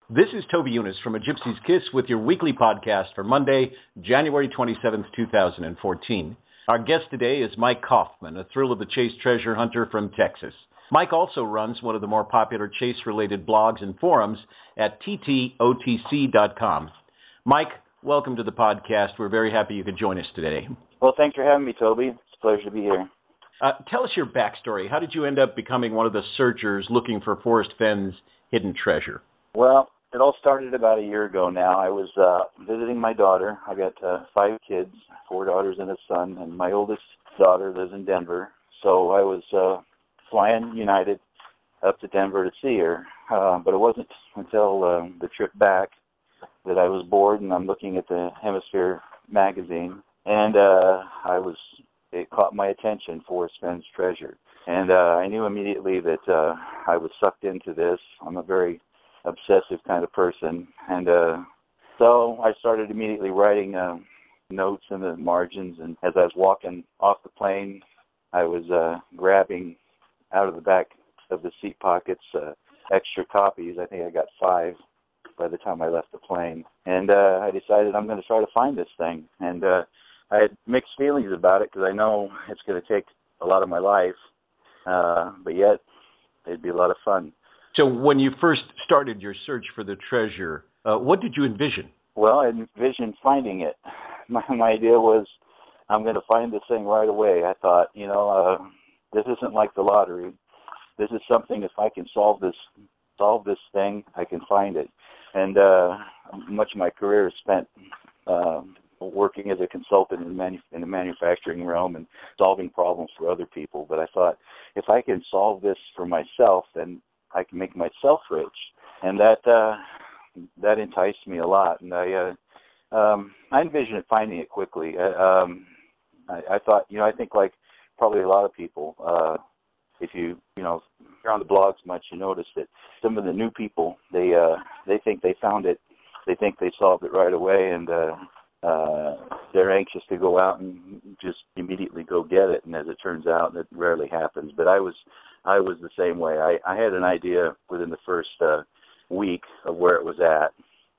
This is Toby Eunice from A Gypsy Kiss with your weekly podcast for Monday, January 27th, 2014. Our guest today is Mike Kaufmann, a thrill-of-the-chase treasure hunter from Texas. Mike also runs one of the more popular chase-related blogs and forums at ttotc.com. Mike, welcome to the podcast. We're very happy you could join us today. Well, thanks for having me, Toby. It's a pleasure to be here. Tell us your backstory. How did you end up becoming one of the searchers looking for Forrest Fenn's hidden treasure? Well, it all started about a year ago now. I was visiting my daughter. I got 5 kids, 4 daughters and a son, and my oldest daughter lives in Denver. So I was flying United up to Denver to see her. But it wasn't until the trip back that I was bored, and I'm looking at the Hemisphere magazine, and it caught my attention, Forrest Fenn's treasure. And I knew immediately that I was sucked into this. I'm a very obsessive kind of person, and so I started immediately writing notes in the margins, and as I was walking off the plane, I was grabbing out of the back of the seat pockets extra copies. I think I got 5 by the time I left the plane, and I decided I'm going to try to find this thing, and I had mixed feelings about it because I know it's going to take a lot of my life, but yet it'd be a lot of fun. So when you first started your search for the treasure, what did you envision? Well, I envisioned finding it. My idea was, I'm going to find this thing right away. I thought, this isn't like the lottery. This is something, if I can solve this thing, I can find it. And much of my career is spent working as a consultant in the manufacturing realm and solving problems for other people. But I thought, if I can solve this for myself, then I can make myself rich, and that enticed me a lot. And I envisioned finding it quickly. I thought, I think like probably a lot of people, if you're on the blogs much, you notice that some of the new people, they think they found it, they think they solved it right away, and they're anxious to go out and just immediately go get it. And as it turns out, it rarely happens. But I was the same way. I had an idea within the first week of where it was at,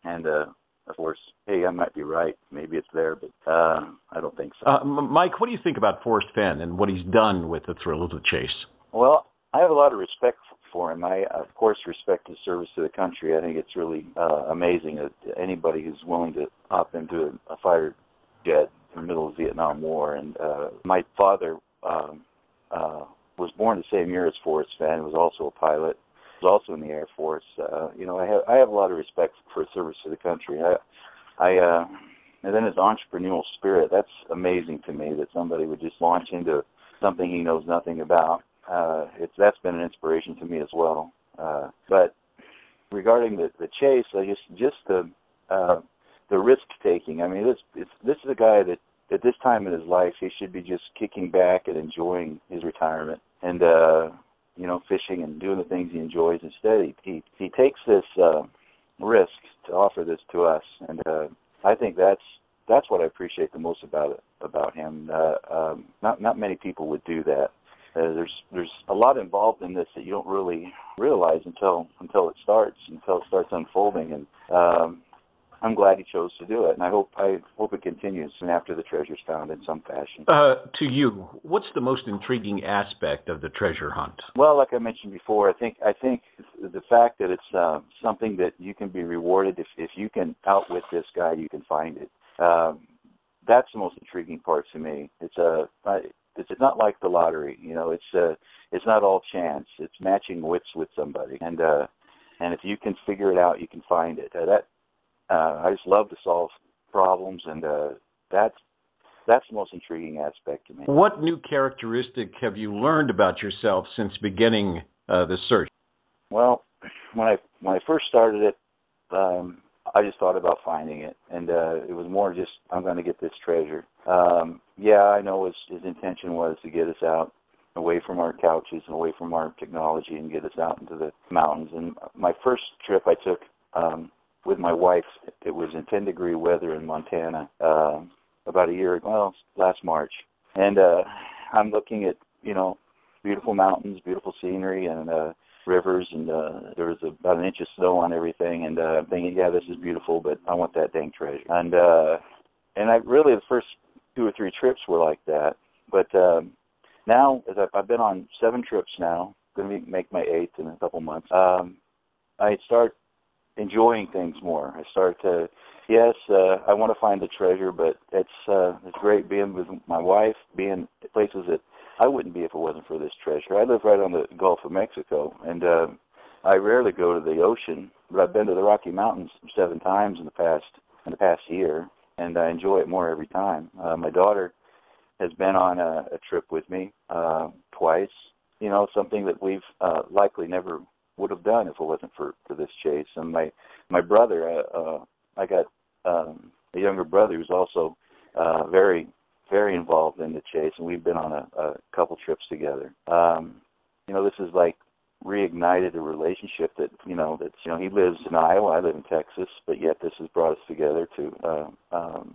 and of course, hey, I might be right. Maybe it's there, but I don't think so. Mike, what do you think about Forrest Fenn and what he's done with the thrill of the chase? Well, I have a lot of respect for him. I, of course, respect his service to the country. I think it's really amazing that anybody who's willing to hop into a fighter jet in the middle of the Vietnam War. And my father was born the same year as Forrest Fenn, was also a pilot, was also in the Air Force. I have a lot of respect for his service to the country. And then his entrepreneurial spirit, that's amazing to me, that somebody would just launch into something he knows nothing about. That's been an inspiration to me as well. But regarding the chase, just the risk taking. I mean, this is a guy that at this time in his life he should be just kicking back and enjoying his retirement and fishing and doing the things he enjoys. Instead, he takes this risk to offer this to us, and I think that's what I appreciate the most about him. Not many people would do that. There's a lot involved in this that you don't really realize until it starts unfolding, and I'm glad he chose to do it, and I hope it continues after the treasure's found in some fashion. To you, what's the most intriguing aspect of the treasure hunt? Well, like I mentioned before, I think the fact that it's something that you can be rewarded if you can outwit this guy, you can find it. That's the most intriguing part to me. It's not like the lottery, it's not all chance. It's matching wits with somebody, and if you can figure it out, you can find it. I just love to solve problems, and that's the most intriguing aspect to me. What new characteristic have you learned about yourself since beginning the search? Well, when I first started it, I just thought about finding it, and it was more just, I'm going to get this treasure. I know his intention was to get us out away from our couches and away from our technology and get us out into the mountains. And my first trip I took with my wife, it was in 10-degree weather in Montana about a year ago, well, last March. And I'm looking at, beautiful mountains, beautiful scenery, and rivers, and there was about an inch of snow on everything, and I'm thinking, yeah, this is beautiful, but I want that dang treasure. And I really, the first 2 or 3 trips were like that, but now, as I've been on 7 trips now, going to make my 8th in a couple months, I start enjoying things more. I start to, yes, I want to find the treasure, but it's great being with my wife, being at places that I wouldn't be if it wasn't for this treasure. I live right on the Gulf of Mexico, and I rarely go to the ocean, but I've been to the Rocky Mountains 7 times in the past year, and I enjoy it more every time. My daughter has been on a trip with me twice. You know, something that we've likely never would have done if it wasn't for this chase. And my brother, I got a younger brother who's also very, very involved in the chase, and we've been on a couple trips together. You know, this is like reignited a relationship that, he lives in Iowa, I live in Texas, but yet this has brought us together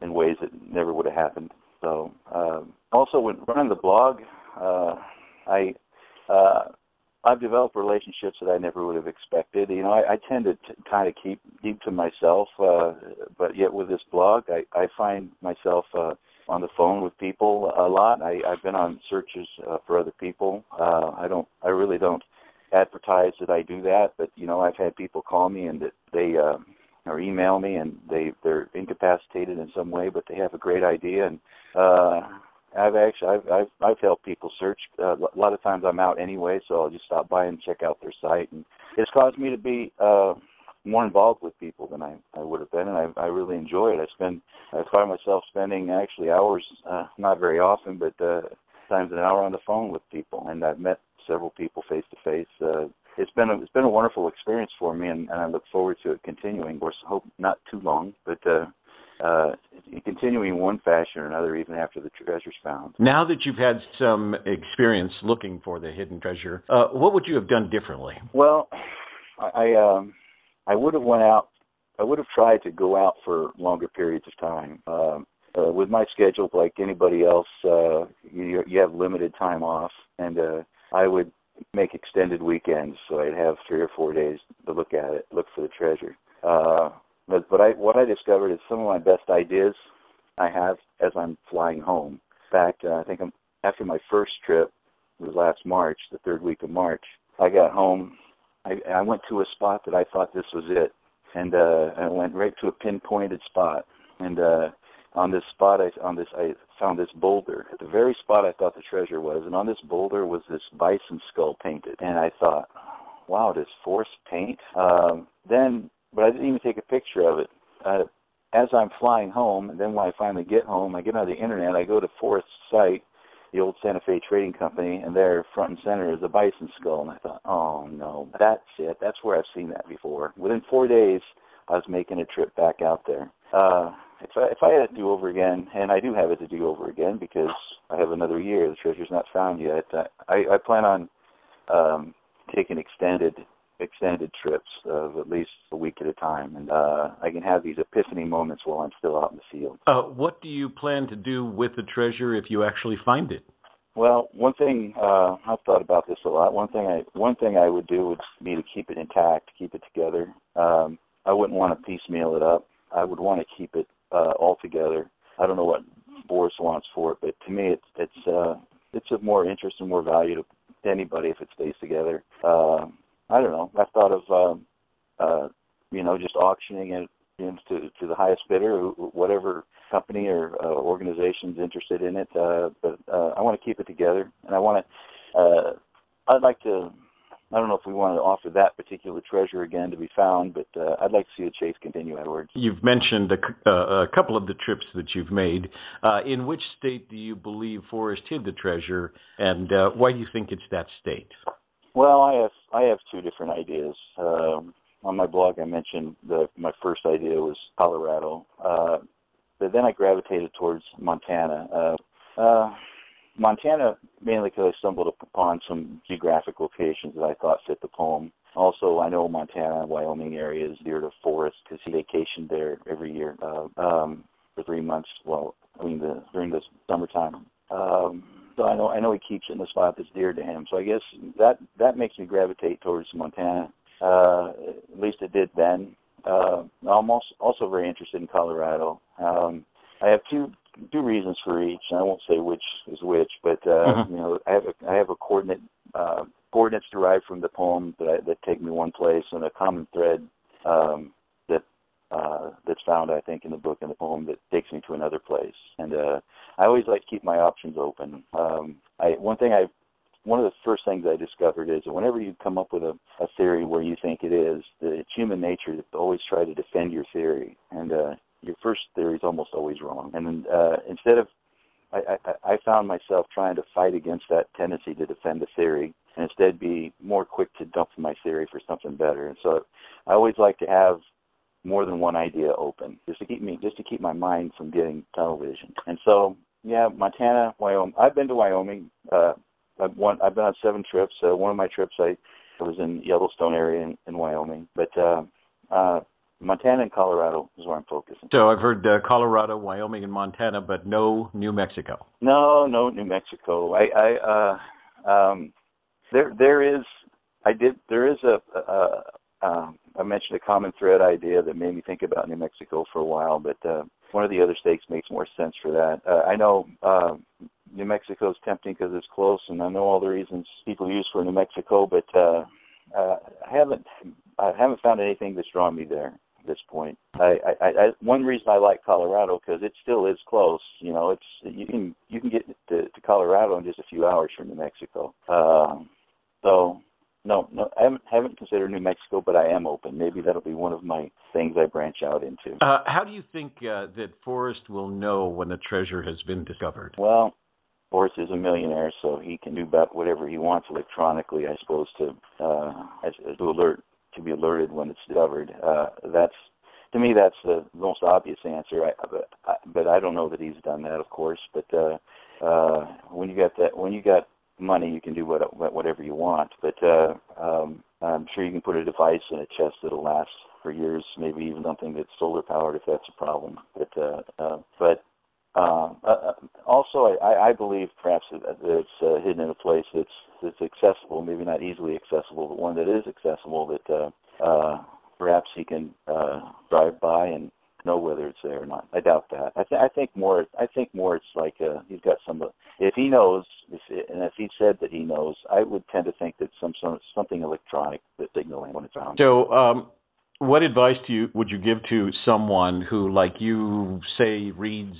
in ways that never would have happened. So, also when running the blog, I've developed relationships that I never would have expected. You know, I tend to kind of keep deep to myself, but yet with this blog, I find myself on the phone with people a lot. I've been on searches for other people. I really don't advertise that I do that, but I've had people call me and that they or email me, and they're incapacitated in some way, but they have a great idea. And I've helped people search. A lot of times I'm out anyway, so I'll just stop by and check out their site, and it's caused me to be more involved with people than I would have been, and I really enjoy it. I find myself spending actually hours, not very often, but times an hour on the phone with people, and I've met several people face to face. It's been a wonderful experience for me, and I look forward to it continuing. Of course, hope not too long, but continuing one fashion or another even after the treasure's found. Now that you've had some experience looking for the hidden treasure, what would you have done differently? Well, I would have went out. I would have tried to go out for longer periods of time. With my schedule, like anybody else, you have limited time off, and I would make extended weekends, so I'd have 3 or 4 days to look at it, look for the treasure. But what I discovered is some of my best ideas I have as I'm flying home. In fact, I think after my first trip, it was last March, the 3rd week of March, I got home. I went to a spot that I thought this was it, and I went right to a pinpointed spot. And on this spot, I found this boulder at the very spot I thought the treasure was. And on this boulder was this bison skull painted. And I thought, wow, does Forrest paint? But I didn't even take a picture of it. As I'm flying home, and then when I finally get home, I get on the internet, I go to Forrest's site, the old Santa Fe Trading Company, and there, front and center, is a bison skull. And I thought, oh, no, that's it. That's where I've seen that before. Within 4 days, I was making a trip back out there. If I had it to do over again, and I do have it to do over again because I have another year, the treasure's not found yet, I plan on taking extended trips of at least a week at a time, and I can have these epiphany moments while I'm still out in the field. What do you plan to do with the treasure if you actually find it? Well, one thing I've thought about this a lot. One thing I would do would be to keep it intact, keep it together. I wouldn't want to piecemeal it up. I would want to keep it all together. I don't know what Forrest wants for it, but to me, it's of more interest and more value to anybody if it stays together. I don't know. I thought of, just auctioning it to the highest bidder, whatever company or organization's interested in it. But I want to keep it together, and I'd like to. I don't know if we want to offer that particular treasure again to be found, but I'd like to see the chase continue afterwards. You've mentioned a couple of the trips that you've made. In which state do you believe Forrest hid the treasure, and why do you think it's that state? Well, I have 2 different ideas. On my blog, I mentioned my first idea was Colorado, but then I gravitated towards Montana. Montana, mainly because I stumbled upon some geographic locations that I thought fit the poem. Also, I know Montana and Wyoming areas dear to Forrest because he vacationed there every year for 3 months. Well, during the summertime. So I know he keeps it in the spot that's dear to him. So I guess that makes me gravitate towards Montana. At least it did then. I'm also very interested in Colorado. I have two reasons for each. I won't say which is which, but you know, I have a coordinates derived from the poem that take me one place, and a common thread that's found, I think, in the book and the poem that takes me to another place. And I always like to keep my options open. One of the first things I discovered is that whenever you come up with a theory where you think it is, it's human nature to always try to defend your theory. And your first theory is almost always wrong. And then instead of, I found myself trying to fight against that tendency to defend the theory and instead be more quick to dump my theory for something better. And so I always like to have more than one idea open, just to keep my mind from getting tunnel vision. And so, yeah, Montana, Wyoming. I've been to Wyoming. I've been on 7 trips. One of my trips, I was in Yellowstone area in Wyoming. But Montana and Colorado is where I'm focusing. So I've heard Colorado, Wyoming, and Montana, but no New Mexico. No New Mexico. I mentioned a common thread idea that made me think about New Mexico for a while, but one of the other states makes more sense for that. I know New Mexico is tempting because it's close, and I know all the reasons people use for New Mexico, but I haven't found anything that's drawn me there at this point. One reason I like Colorado, because it still is close. You know, you can get to Colorado in just a few hours from New Mexico. So. No, I haven't considered New Mexico, but I am open. Maybe that'll be one of my things I branch out into. How do you think that Forrest will know when the treasure has been discovered? Well, Forrest is a millionaire, so he can do about whatever he wants electronically, I suppose, to be alerted when it's discovered. To me, that's the most obvious answer. But I don't know that he's done that, of course. But when you got money, you can do whatever you want, but I'm sure you can put a device in a chest that'll last for years, maybe even something that's solar powered if that's a problem. But also, I believe perhaps that it's hidden in a place that's accessible, maybe not easily accessible, but one that is accessible, that perhaps he can drive by and know whether it's there or not. I doubt that. I think more it's like he's got some. If he knows, if he said that he knows, I would tend to think that something electronic that's signaling when it's around. So, what advice would you give to someone who, like you say, reads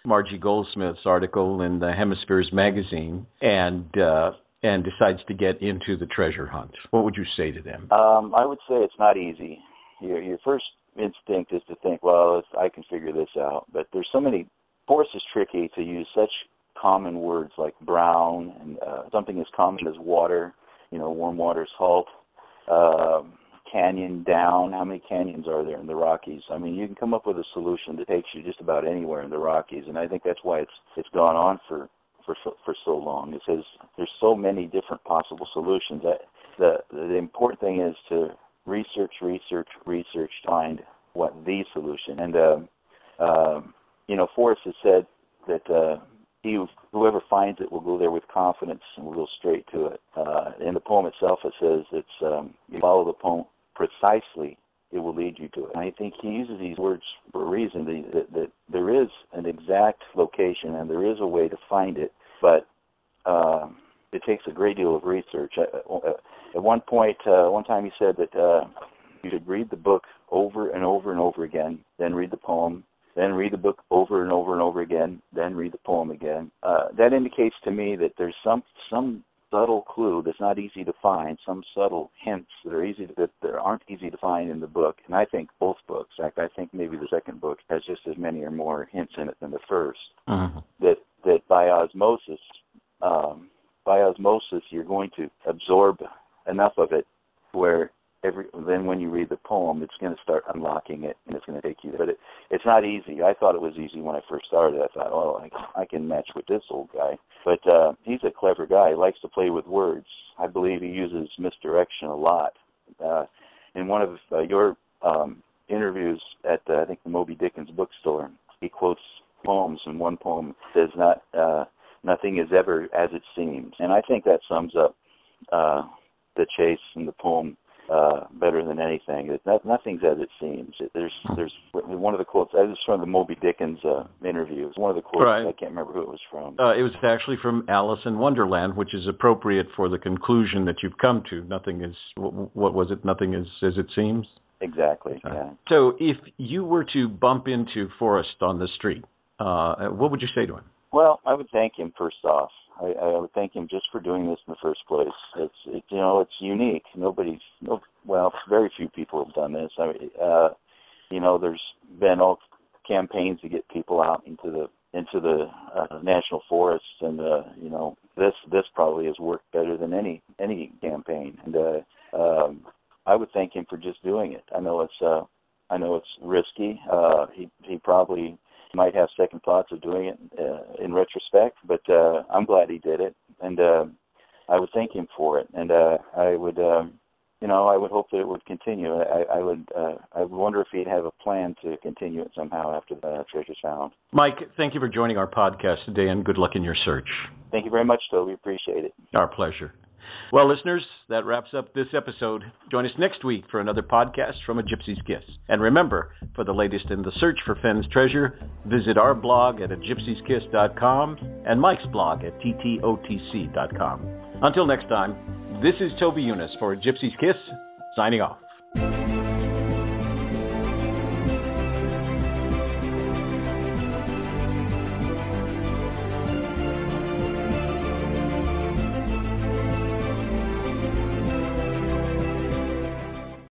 Margie Goldsmith's article in the Hemispheres magazine and decides to get into the treasure hunt? What would you say to them? I would say it's not easy. Your first instinct is to think, well, I can figure this out. But there's so many. Forrest is tricky to use such common words like brown and something as common as water. You know, warm water, salt. Canyon down. How many canyons are there in the Rockies? I mean, you can come up with a solution that takes you just about anywhere in the Rockies, and I think that's why it's gone on for so long. It says there's so many different possible solutions. The important thing is to research, find what the solution. And you know, Forrest has said that whoever finds it will go there with confidence and will go straight to it. In the poem itself, it says you follow the poem precisely, it will lead you to it. And I think he uses these words for a reason, that there is an exact location and there is a way to find it, but it takes a great deal of research. At one time he said that you should read the book over and over and over again, then read the poem, then read the book over and over and over again, then read the poem again. That indicates to me that there's some subtle clue that's not easy to find, some subtle hints that aren't easy to find in the book. And I think both books, in fact, I think maybe the second book has just as many or more hints in it than the first. Mm-hmm. That by osmosis, you're going to absorb enough of it where then when you read the poem, it's going to start unlocking it, and it's going to take you there. But it's not easy. I thought it was easy when I first started. I thought, oh, I can match with this old guy. But he's a clever guy. He likes to play with words. I believe he uses misdirection a lot. In one of your interviews at, I think, the Moby Dickens bookstore, he quotes poems, and one poem says, nothing is ever as it seems. And I think that sums up the chase in the poem better than anything. Nothing's as it seems. There's one of the quotes. This is from the Moby Dickens interview. It's one of the quotes. Right. I can't remember who it was from. It was actually from Alice in Wonderland, which is appropriate for the conclusion that you've come to. Nothing is, what was it? Nothing is as it seems? Exactly, yeah. So if you were to bump into Forrest on the street, what would you say to him? Well, I would thank him first off. I would thank him just for doing this in the first place. It's unique. Very few people have done this. There's been all campaigns to get people out into the national forests, and this probably has worked better than any campaign. And I would thank him for just doing it. I know it's risky. He probably might have second thoughts of doing it in retrospect, but I'm glad he did it, and I would thank him for it, and I would hope that it would continue. I would wonder if he'd have a plan to continue it somehow after the treasure's found. Mike, thank you for joining our podcast today, and good luck in your search. Thank you very much, Toby. Appreciate it. Our pleasure. Well, listeners, that wraps up this episode. Join us next week for another podcast from A Gypsy's Kiss. And remember, for the latest in the search for Fenn's treasure, visit our blog at agypsieskiss.com and Mike's blog at ttotc.com. Until next time, this is Toby Eunice for A Gypsy's Kiss, signing off.